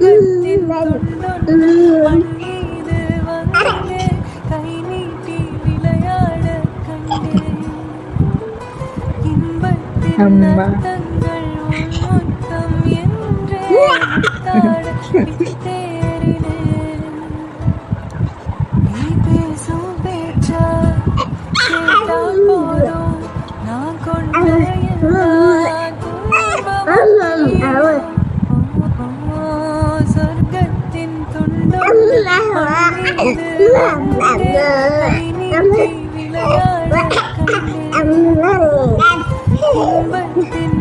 சொர்க்கத்தின் துண்டொன்று மண்ணீது வந்தே கை நீட்டி விளையாட கண்டேன் இன்பத்தின் அர்த்தங்கள் உன்மொத்தம் என்றே முத்தாட வித்தேறினேன் நீ பேசும் பேச்சா கேட்டால் போதும் நான் கொண்ட சொர்க்கத்தின் துண்டொன்று மண்ணீது வந்தே கை நீட்டி விளையாட கண்டேன் இன்பத்தின்